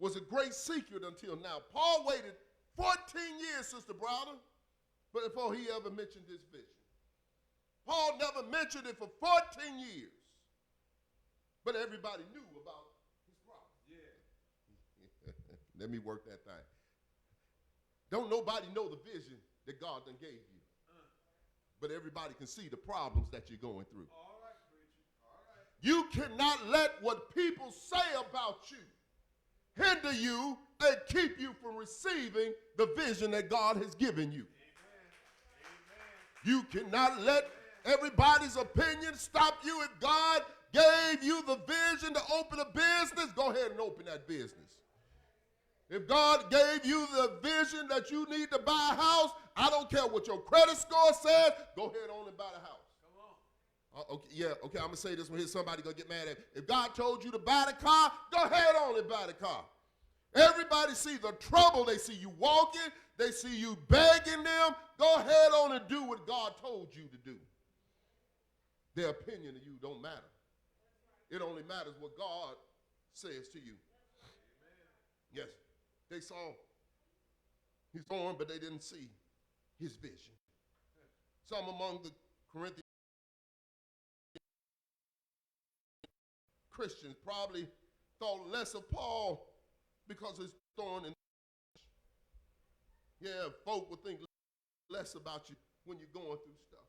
was a great secret until now. Paul waited 14 years, Sister Browder, but before he ever mentioned his vision. Paul never mentioned it for 14 years, but everybody knew about his problem. Yeah. Let me work that thing. Don't nobody know the vision that God done gave you, but everybody can see the problems that you're going through. All right, preacher. All right. You cannot let what people say about you hinder you and keep you from receiving the vision that God has given you. Amen. You cannot let everybody's opinion stop you. If God gave you the vision to open a business, go ahead and open that business. If God gave you the vision that you need to buy a house, I don't care what your credit score says, go ahead on and buy the house. Come on. Okay, I'm going to say this one here. Somebody going to get mad at me. If God told you to buy the car, go ahead on and buy the car. Everybody see the trouble. They see you walking. They see you begging them. Go ahead on and do what God told you to do. Their opinion of you don't matter. It only matters what God says to you. Yes, they saw his thorn, but they didn't see his vision. Some among the Corinthian Christians probably thought less of Paul because his thorn. Yeah, folk will think less about you when you're going through stuff.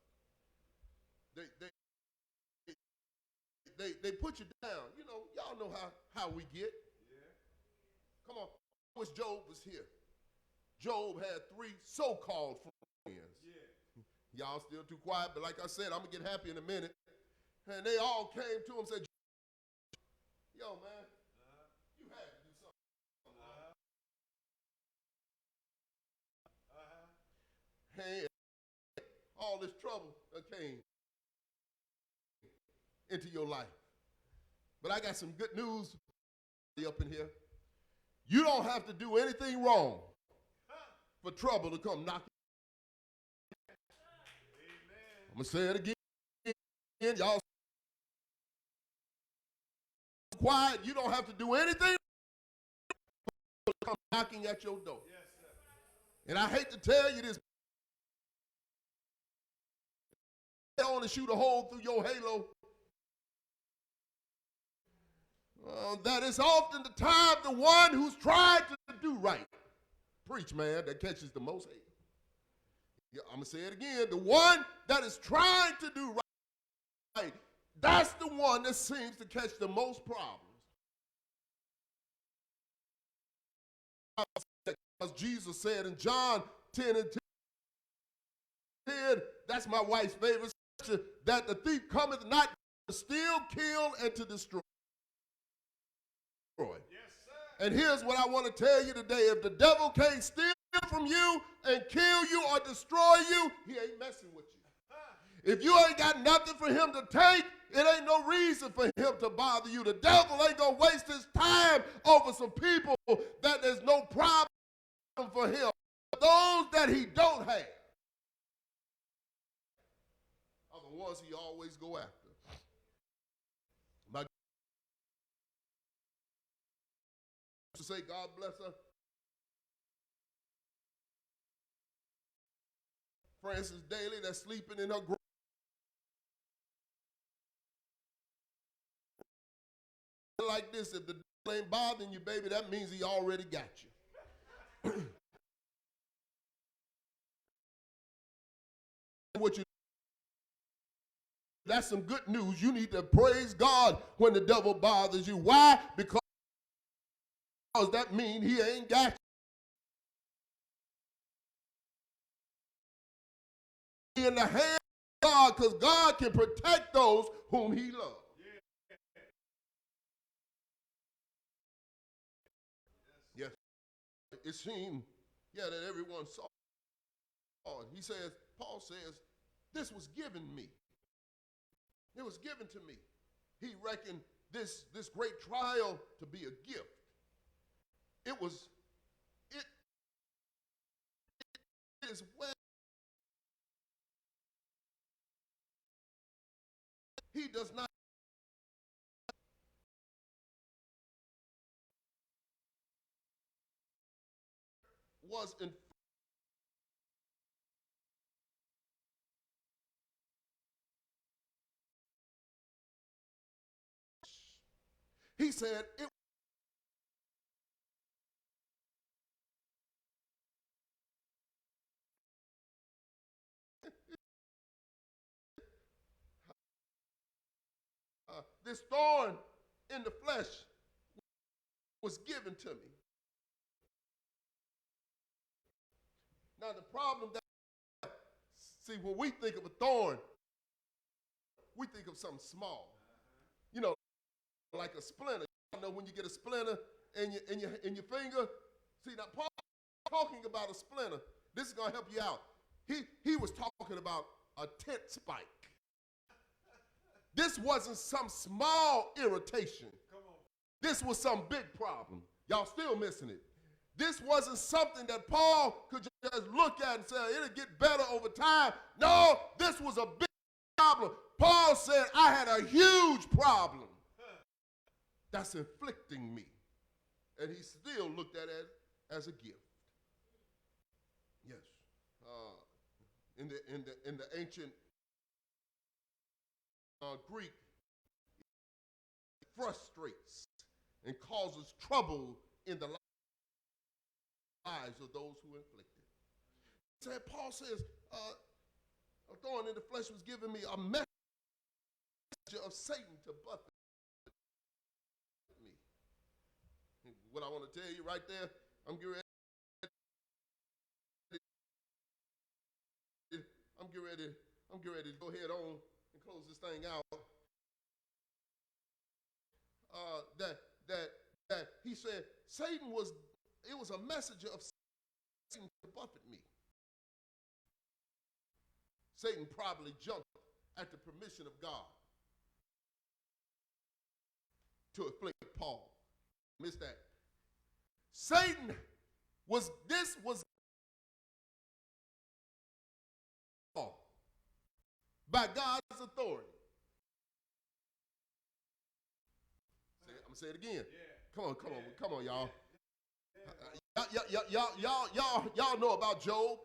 They put you down. You know, y'all know how we get. Yeah. Come on. I wish Job was here. Job had 3 so-called friends. Yeah. Y'all still too quiet, but like I said, I'm going to get happy in a minute. And they all came to him and said, yo, man, you had to do something. Hey, all this trouble that came into your life. But I got some good news up in here. You don't have to do anything wrong for trouble to come knocking. I'm going to say it again. Y'all quiet. You don't have to do anything to come knocking at your door. Yes, sir. And I hate to tell you this. They only shoot a hole through your halo. That is often the time the one who's trying to do right, preach, man, that catches the most hate. Yeah, I'm going to say it again. The one that is trying to do right, that's the one that seems to catch the most problems. As Jesus said in John 10 and 10, that's my wife's favorite scripture, that the thief cometh not to steal, kill, and to destroy. Yes, sir. And here's what I want to tell you today. If the devil can't steal from you and kill you or destroy you, he ain't messing with you. If you ain't got nothing for him to take, it ain't no reason for him to bother you. The devil ain't going to waste his time over some people that there's no problem for him. Those that he don't have are the ones he always go after. To say God bless her. Francis Dailey that's sleeping in her grave. Like this, if the devil ain't bothering you, baby, that means he already got you. That's some good news. You need to praise God when the devil bothers you. Why? Because that means he ain't got you. In the hand of God, because God can protect those whom he loves. Yes. It seemed, that everyone saw it. He says, Paul says, this was given me. It was given to me. He reckoned this great trial to be a gift. It is well. He does not was in he said it this thorn in the flesh was given to me. Now the problem that, see, when we think of a thorn, we think of something small. You know, like a splinter. You know, when you get a splinter in your finger. See, now Paul talking about a splinter. This is gonna help you out. He was talking about a tent spike. This wasn't some small irritation. This was some big problem. Y'all still missing it. This wasn't something that Paul could just look at and say, it'll get better over time. No, this was a big problem. Paul said, I had a huge problem that's inflicting me. And he still looked at it as a gift. Yes. In the ancient Greek, it frustrates and causes trouble in the lives of those who inflict it. Paul says, a thorn in the flesh was giving me a message of Satan to buffet me. What I want to tell you right there, I'm getting ready to go ahead on and close this thing out. That he said Satan was a messenger of Satan to buffet me. Satan probably jumped at the permission of God to afflict Paul. Miss that. Satan was by God's authority. I'm gonna say it again. Yeah. Come on, y'all. Y'all know about Job.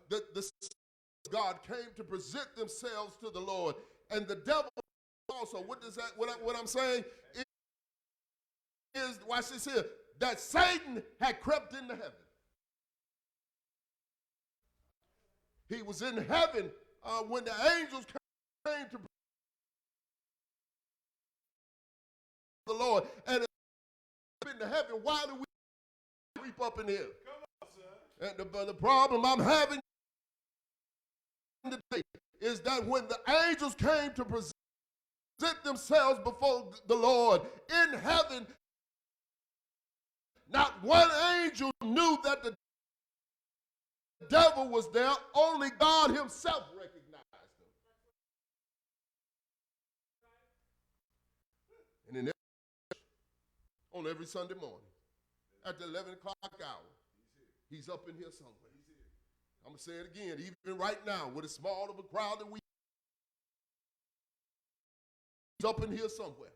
The God came to present themselves to the Lord, and the devil also. What does that? What I'm saying is, watch this here. That Satan had crept into heaven. He was in heaven when the angels came to the Lord, and in the heaven. Why do we creep up in here? Come on, sir. And the problem I'm having today is that when the angels came to present themselves before the Lord in heaven, not one angel knew that the devil was there. Only God himself recognized him. And in on every Sunday morning at the 11 o'clock hour, he's up in here somewhere. I'm going to say it again, even right now, with as small of a crowd that he's up in here somewhere.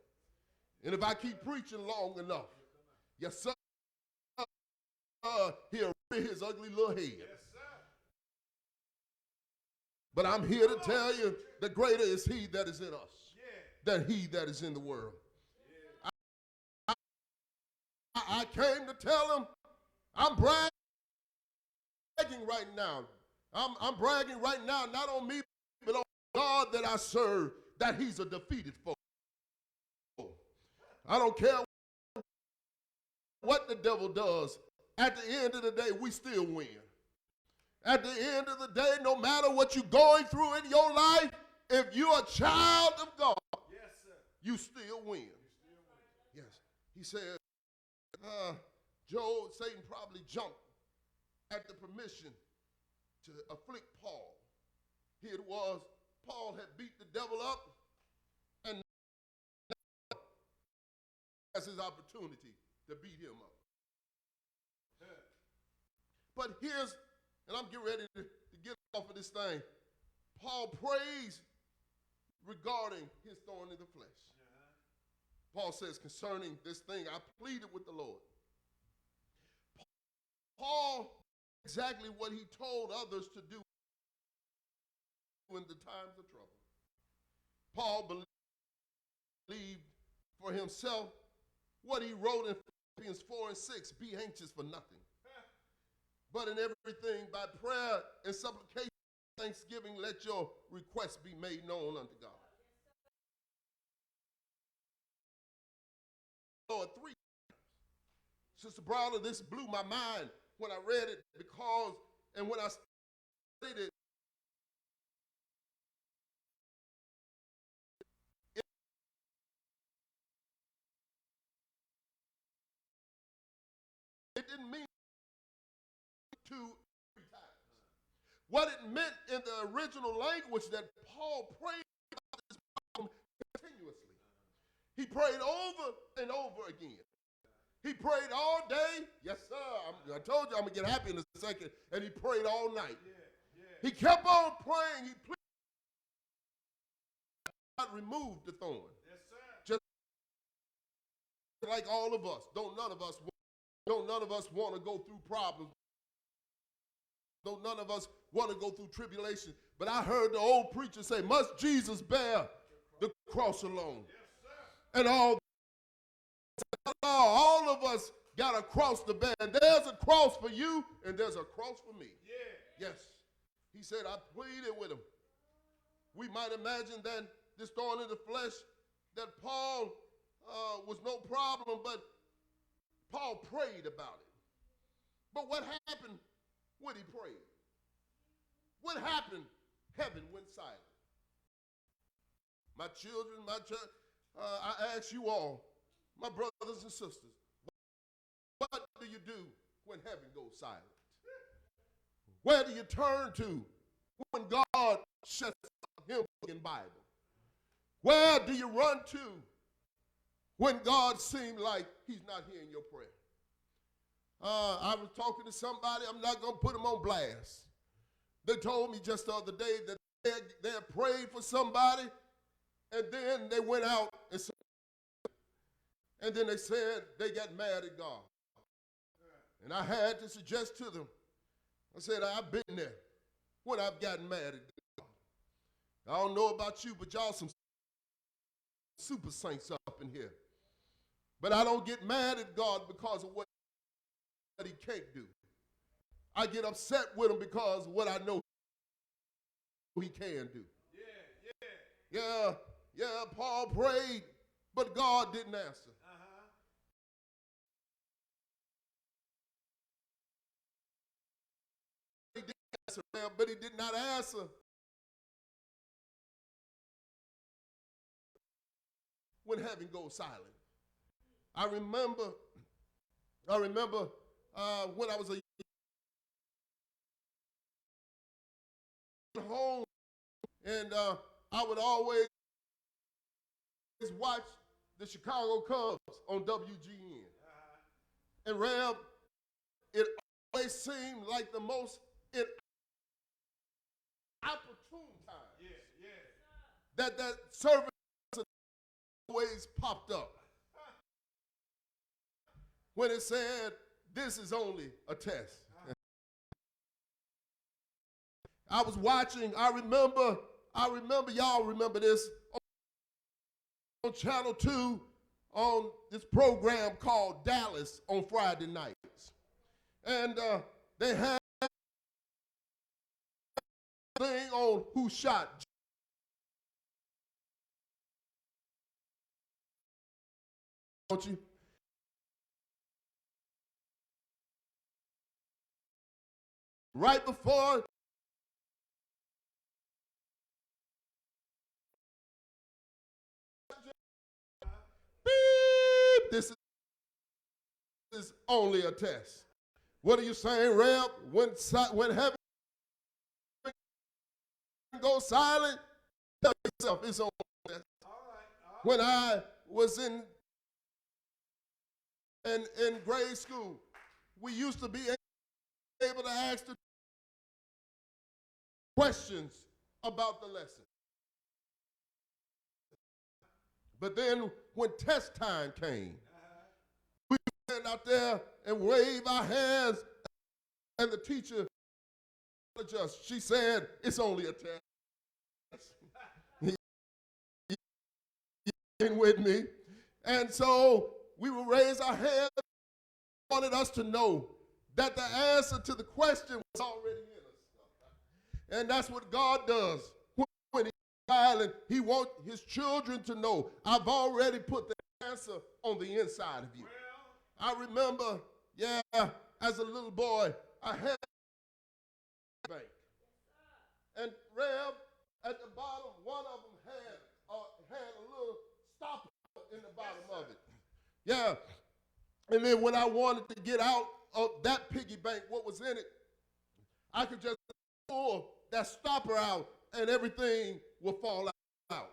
And if I keep preaching long enough, yes, sir, he'll rear his ugly little head. Yes, sir. But I'm here to tell you, the greater is he that is in us than he that is in the world. I came to tell him I'm bragging right now. I'm bragging right now, not on me, but on God that I serve, that he's a defeated foe. I don't care what the devil does. At the end of the day, we still win. At the end of the day, no matter what you're going through in your life, if you're a child of God, yes, sir, you still win. Yes. He said, Satan probably jumped at the permission to afflict Paul. Here it was, Paul had beat the devil up, and now that's his opportunity to beat him up. But here's, and I'm getting ready to get off of this thing. Paul prays regarding his thorn in the flesh. Paul says, concerning this thing, I pleaded with the Lord. Paul exactly what he told others to do in the times of trouble. Paul believed for himself what he wrote in Philippians 4 and 6, be anxious for nothing, but in everything by prayer and supplication, thanksgiving, let your requests be made known unto God. Lord, 3 times. Sister Browder, this blew my mind when I read it because, and when I studied it, it didn't mean 2 times. What it meant in the original language that Paul prayed about this problem continuously. He prayed over and over again. He prayed all day. Yes, sir. I told you I'm going to get happy in a second. And he prayed all night. He kept on praying. He pleaded God remove the thorn. Yes, sir. Just like all of us. Don't none of us want to go through problems. Don't none of us want to go through tribulation. But I heard the old preacher say, must Jesus bear the cross alone? Yes, sir. And all of us got a cross to bear. And there's a cross for you, and there's a cross for me. Yeah. Yes. He said, I pleaded with him. We might imagine that this thorn in the flesh, that Paul was no problem, but Paul prayed about it. But what happened when he prayed? What happened? Heaven went silent. My children, I ask you all, my brothers and sisters, what do you do when heaven goes silent? Where do you turn to when God shuts up him in Bible? Where do you run to when God seems like he's not hearing your prayer? I was talking to somebody, I'm not going to put them on blast. They told me just the other day that they had prayed for somebody, and then they went out and then they said they got mad at God. And I had to suggest to them, I said, I've been there when I've gotten mad at God. I don't know about you, but y'all some super saints up in here. But I don't get mad at God because of what he can't do. I get upset with him because of what I know he can do. Yeah, Paul prayed, but God didn't answer. He did answer, but he did not answer when heaven goes silent. I remember when I was a home, and I would always watch the Chicago Cubs on WGN. And Reb, it always seemed like the most opportune time that service always popped up when it said, this is only a test. I was watching, I remember, y'all remember this, on Channel 2 on this program called Dallas on Friday nights. And they had a thing on who shot don't you? Right before beep, this is only a test. What are you saying, Reb? When heaven goes silent, tell yourself it's only a test. When I was in grade school, we used to be able to ask the questions about the lesson. But then when test time came, we stand out there and wave our hands And the teacher just, she said, it's only a test. He with me. And so we will raise our hands. Wanted us to know that the answer to the question was already in us. And that's what God does. When he's silent, he wants his children to know, I've already put the answer on the inside of you. I remember, as a little boy, I had a bank. And Rev, at the bottom, one of them had a little stopper in the bottom of it. Yeah. And then when I wanted to get out of that piggy bank, what was in it, I could just pull that stopper out and everything would fall out.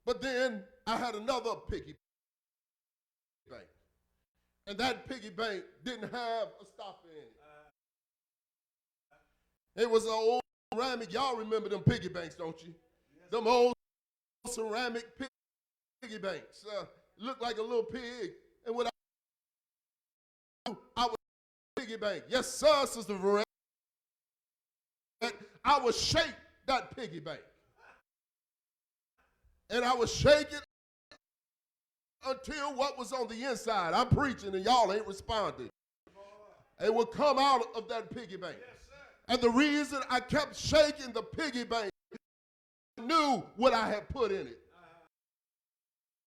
But then I had another piggy bank. And that piggy bank didn't have a stopper in it. It was an old ceramic. Y'all remember them piggy banks, don't you? Yes. Them old ceramic piggy banks. Looked like a little pig. And what I was piggy bank. Yes, sir, Sister Varette. I would shake that piggy bank. And I would shake it until what was on the inside. I'm preaching and y'all ain't responding. It would come out of that piggy bank. Yes, and the reason I kept shaking the piggy bank, I knew what I had put in it.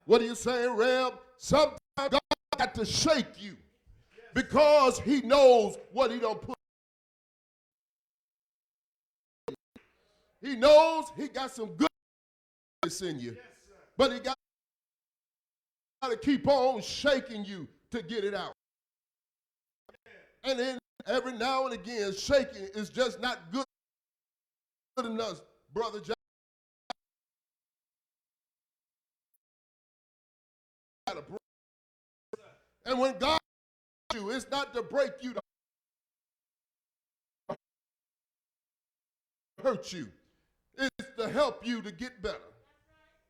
What are you saying, Reb? Sometimes God got to shake you because he knows what he don't put. He knows he got some goodness in you, but he got to keep on shaking you to get it out. And then every now and again, shaking is just not good enough, Brother John. And when God you, it's not to break you, to hurt you. It's to help you to get better.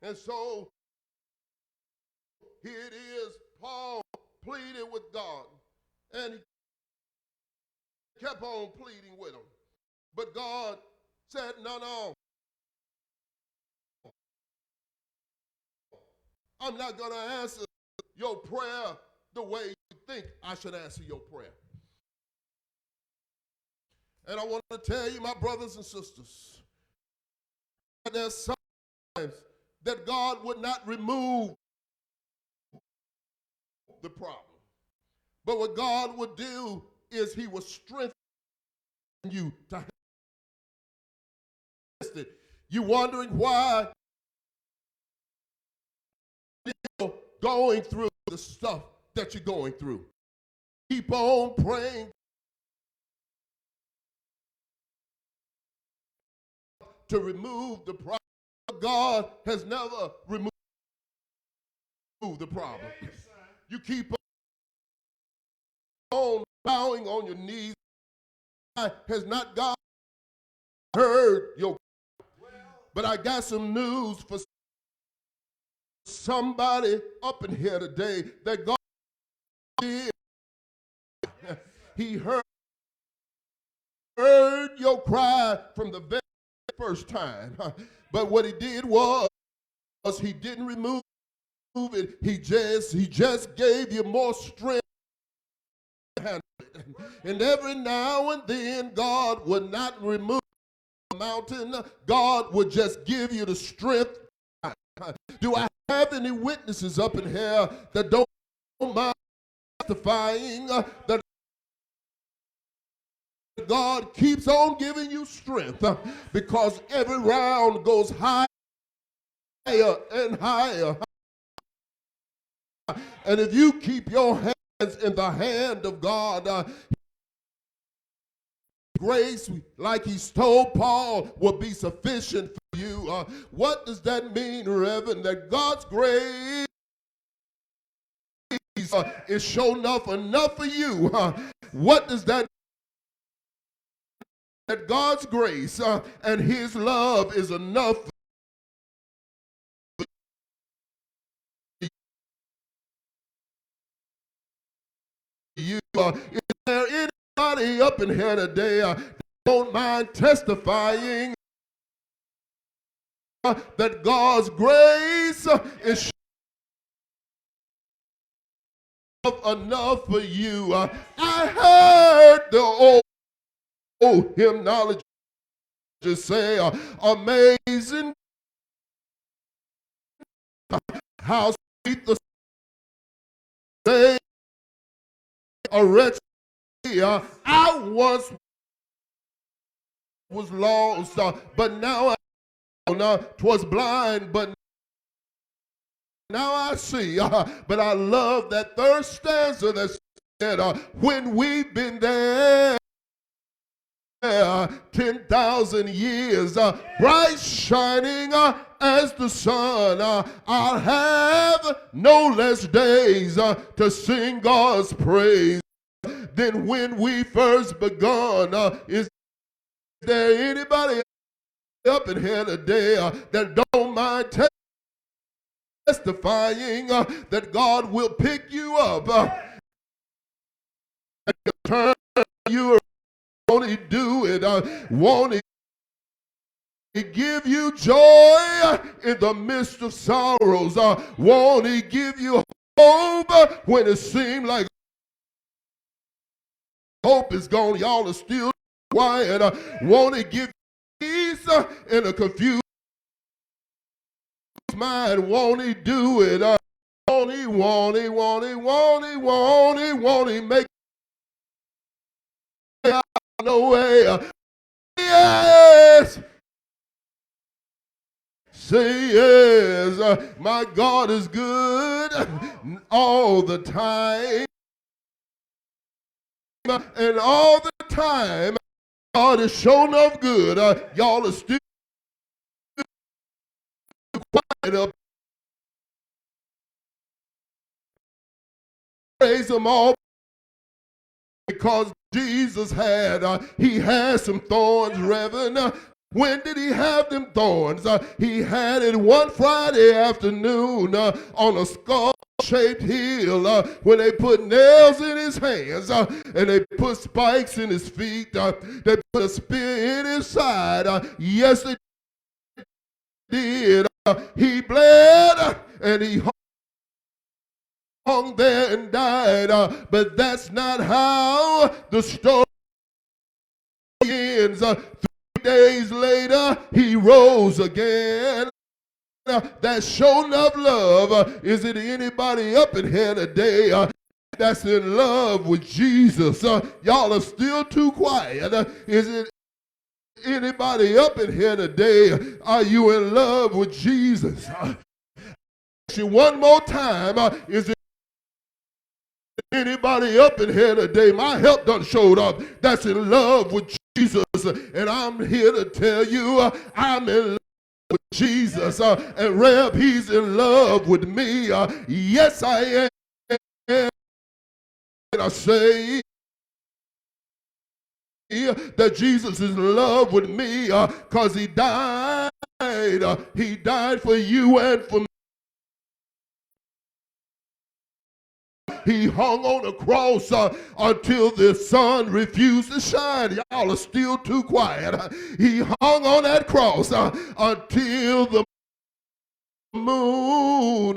And so here it is, Paul pleaded with God, and he kept on pleading with him. But God said, no. I'm not going to answer your prayer the way you think I should answer your prayer. And I want to tell you, my brothers and sisters, there's sometimes that God would not remove the problem. But what God would do is he would strengthen you to handle it. You're wondering why you're going through the stuff that you're going through. Keep on praying to remove the problem. God has never removed the problem. You keep on bowing on your knees. Has not God heard your prayer? But I got some news for somebody up in here today that God did. He heard your cry from the very first time. But what he did was he didn't remove it. He just gave you more strength to handle it. And every now and then God would not remove the mountain. God would just give you the strength. Do I have any witnesses up in here that don't mind testifying that God keeps on giving you strength because every round goes higher and higher. And if you keep your hands in the hand of God, grace, like he told Paul, will be sufficient for you. What does that mean, Reverend? That God's grace is sure enough for you. What does that mean? That God's grace and his love is enough for you. Is there anybody anybody up in here today that don't mind testifying that God's grace is enough for you? I heard the old hymnology say, amazing how sweet the say a wretch. I once was lost, but now I 'twas blind, but now I see. But I love that third stanza that said, when we've been there 10,000 years, bright shining as the sun, I'll have no less days to sing God's praise than when we first begun. Is there anybody up in here today that don't mind testifying that God will pick you up and turn you around? Won't he do it? Won't he give you joy in the midst of sorrows? Won't he give you hope when it seems like hope is gone? Y'all are still quiet. Won't he give you peace in a confused mind? Won't he do it? Won't he make no way? Yes. Say yes. My God is good all the time. And all the time, God is sure enough good. Y'all are still quiet up. Praise him all because Jesus he had some thorns, Reverend. When did he have them thorns? He had it one Friday afternoon on a skull-shaped hill when they put nails in his hands and they put spikes in his feet. They put a spear in his side. Yes, they did. He bled and he hung there and died. But that's not how the story ends. 3 days later, he rose again. That's showing enough love. Is it anybody up in here today that's in love with Jesus? Y'all are still too quiet. Is it anybody up in here today? Are you in love with Jesus? Ask you one more time. Is it anybody up in here today? My help done showed up. That's in love with Jesus. And I'm here to tell you I'm in love with Jesus. And Reb, he's in love with me. Yes, I am. And I say that Jesus is in love with me because he died. He died for you and for me. He hung on a cross until the sun refused to shine. Y'all are still too quiet. He hung on that cross until the moon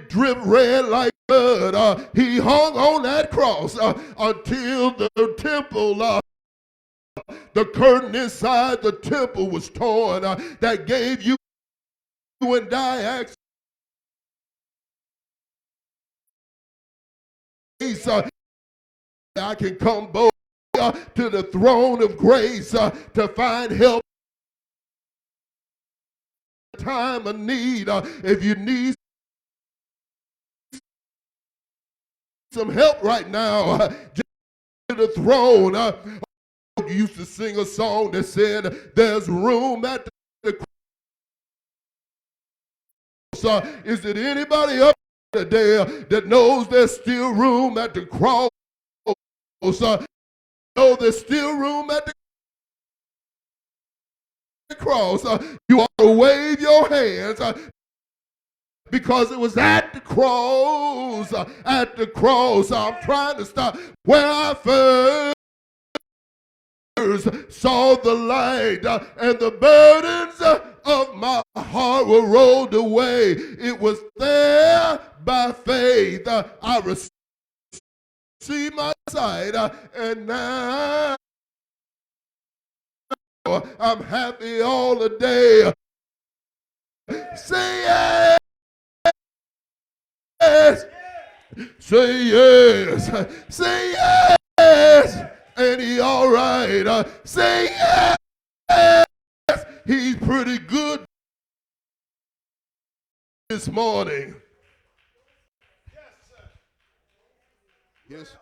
drip red like blood. He hung on that cross until the temple, the curtain inside the temple was torn. That gave you and I access. I can come boldly to the throne of grace to find help in time of need. If you need some help right now, just to the throne. You used to sing a song that said, "There's room at the cross." Is it anybody up today that knows there's still room at the cross? No, there's still room at the cross. You ought to wave your hands because it was at the cross. At the cross, I'm trying to stop where I first saw the light, and the burdens of my heart were rolled away. It was there by faith I received my sight, and now I'm happy all the day. Say yes. Say yes. Say yes. And he all right. Say yes. He's pretty good this morning. Yes.